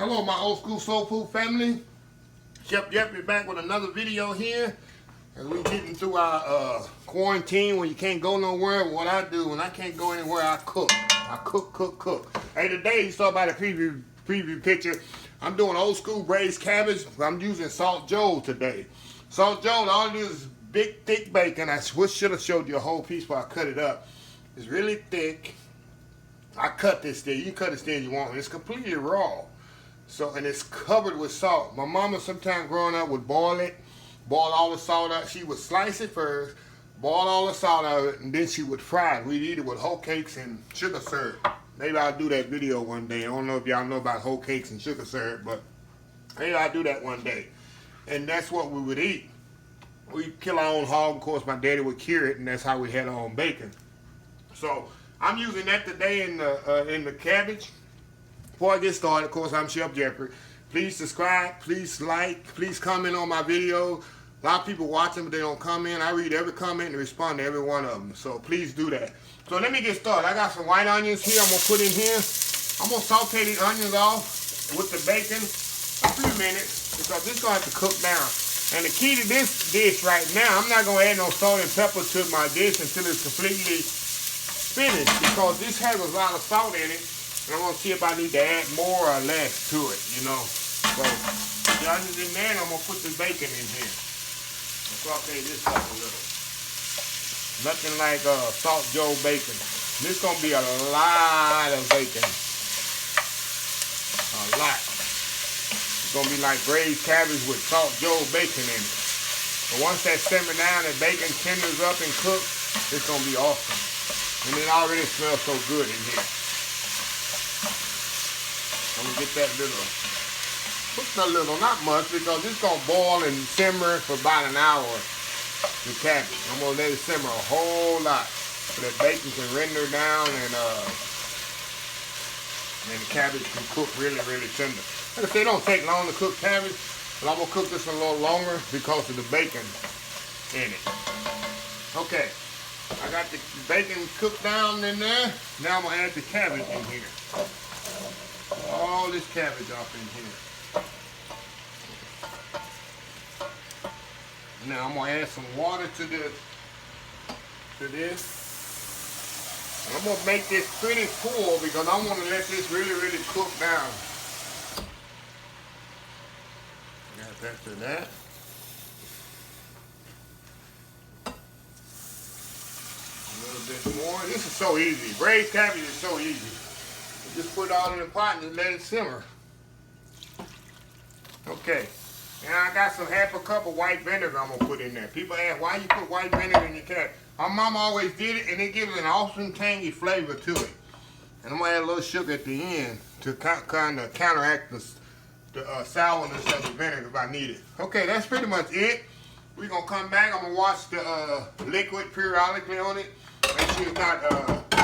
Hello, my old school soul food family. Chef Jeffrey back with another video here. As we getting through our quarantine when you can't go nowhere. What I do when I can't go anywhere, I cook. I cook. Hey, today you saw by the preview picture, I'm doing old school braised cabbage. I'm using Salt Joe today. Salt Joe, all I do is big thick bacon. I should have showed you a whole piece before I cut it up. It's really thick. I cut this thing. You can cut this thing you want. It's completely raw. So, and it's covered with salt. My mama sometime growing up would boil all the salt out. She would slice it first, boil all the salt out of it, and then she would fry it. We'd eat it with whole cakes and sugar syrup. Maybe I'll do that video one day. I don't know if y'all know about whole cakes and sugar syrup, but maybe I'll do that one day. And that's what we would eat. We'd kill our own hog. Of course, my daddy would cure it, and that's how we had our own bacon. So, I'm using that today in the cabbage. Before I get started, of course, I'm Chef Jeffrey. Please subscribe, please like, please comment on my video. A lot of people watching, but they don't comment. I read every comment and respond to every one of them. So please do that. So let me get started. I got some white onions here I'm going to put in here. I'm going to saute these onions off with the bacon a few minutes because this is going to have to cook down. And the key to this dish right now, I'm not going to add no salt and pepper to my dish until it's completely finished because this has a lot of salt in it. And I'm going to see if I need to add more or less to it, you know. So, the onions in there, and I'm going to put the bacon in here. Saute this up a little. Nothing like Salt Joe bacon. This is going to be a lot of bacon. A lot. It's going to be like braised cabbage with Salt Joe bacon in it. But once that simmers down and bacon tenders up and cooks, it's going to be awesome. And it already smells so good in here. I'm going to get that little, not much, because it's going to boil and simmer for about an hour, the cabbage. I'm going to let it simmer a whole lot so that bacon can render down and the cabbage can cook really, really tender. Like I say, it don't take long to cook cabbage, but I'm going to cook this a little longer because of the bacon in it. Okay, I got the bacon cooked down in there. Now I'm going to add the cabbage in here. All this cabbage up in here. Now I'm gonna add some water to this. And I'm gonna make this pretty full because I want to let this really, really cook down. Add that to that. A little bit more. This is so easy. Braised cabbage is so easy. Just put it all in the pot and let it simmer. Okay. And I got some half a cup of white vinegar I'm going to put in there. People ask, why you put white vinegar in your cabbage? My mama always did it, and it gives an awesome tangy flavor to it. And I'm going to add a little sugar at the end to kind of counteract the sourness of the vinegar if I need it. Okay, that's pretty much it. We're going to come back. I'm going to watch the liquid periodically on it. Make sure it's not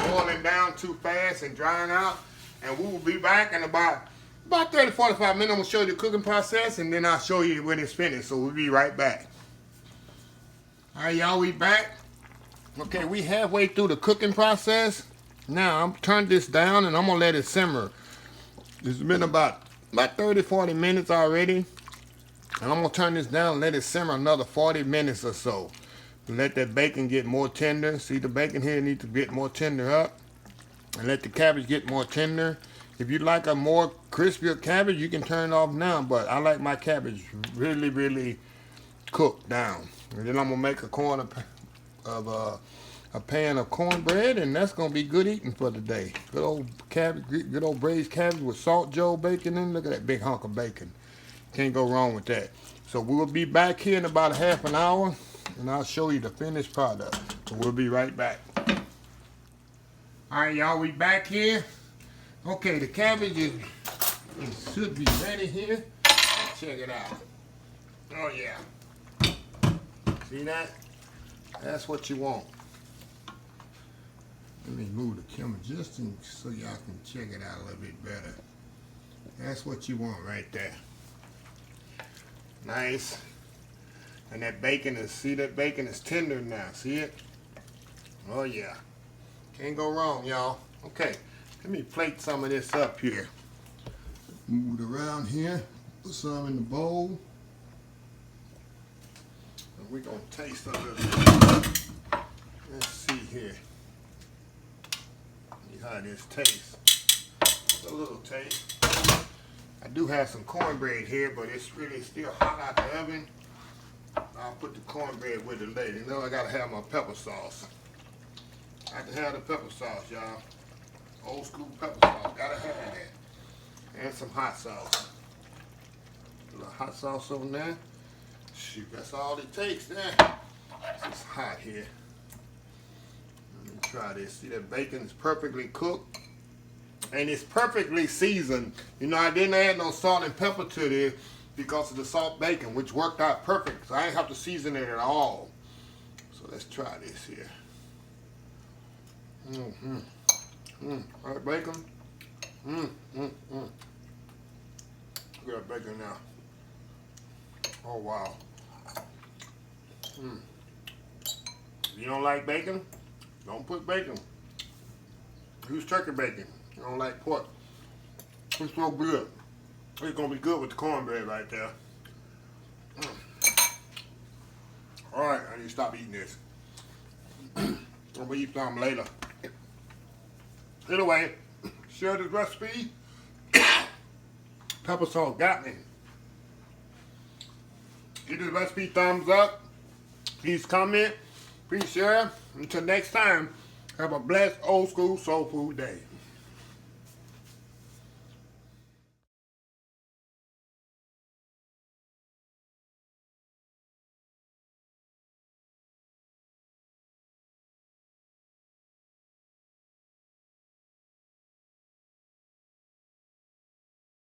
boiling down too fast and drying out. And we will be back in about 30-45 minutes. I'm going to show you the cooking process, and then I'll show you when it's finished. So we'll be right back. All right, y'all, we back. Okay, we halfway through the cooking process. Now, I'm turning this down, and I'm going to let it simmer. It's been about 30-40 minutes already. And I'm going to turn this down and let it simmer another 40 minutes or so. Let that bacon get more tender. See, the bacon here needs to get more tender up. And let the cabbage get more tender. If you like a more crispier cabbage, you can turn it off now. But I like my cabbage really, really cooked down. And then I'm going to make a pan of cornbread. And that's going to be good eating for the day. Good old cabbage, good old braised cabbage with Salt Joe bacon in. Look at that big hunk of bacon. Can't go wrong with that. So we will be back here in about half an hour. And I'll show you the finished product. So we'll be right back. Alright, y'all, we back here. Okay, the cabbage should be ready here. Check it out. Oh yeah. See that? That's what you want. Let me move the camera just so y'all can check it out a little bit better. That's what you want right there. Nice. And that bacon is, see that bacon is tender now. See it? Oh yeah. Can't go wrong, y'all. Okay, let me plate some of this up here. Move it around here. Put some in the bowl. And we're going to taste a little bit. Let's see here. See how this tastes. A little taste. I do have some cornbread here, but it's really still hot out the oven. I'll put the cornbread with it later. You know I gotta have my pepper sauce. I can have the pepper sauce, y'all. Old school pepper sauce. Gotta have that. And some hot sauce. A little hot sauce on there. Shoot, that's all it takes there. It's hot here. Let me try this. See that bacon is perfectly cooked. And it's perfectly seasoned. You know, I didn't add no salt and pepper to this because of the salt bacon, which worked out perfect. So I didn't have to season it at all. So let's try this here. All right, bacon. Look at that bacon now. Oh, wow. If you don't like bacon, don't put bacon. Use turkey bacon. You don't like pork. It's so good. It's gonna be good with the cornbread right there. Alright, I need to stop eating this. I'm gonna eat some later. Anyway, share this recipe. Pepper sauce got me. Give this recipe thumbs up. Please comment. Please share. Until next time, have a blessed old school soul food day.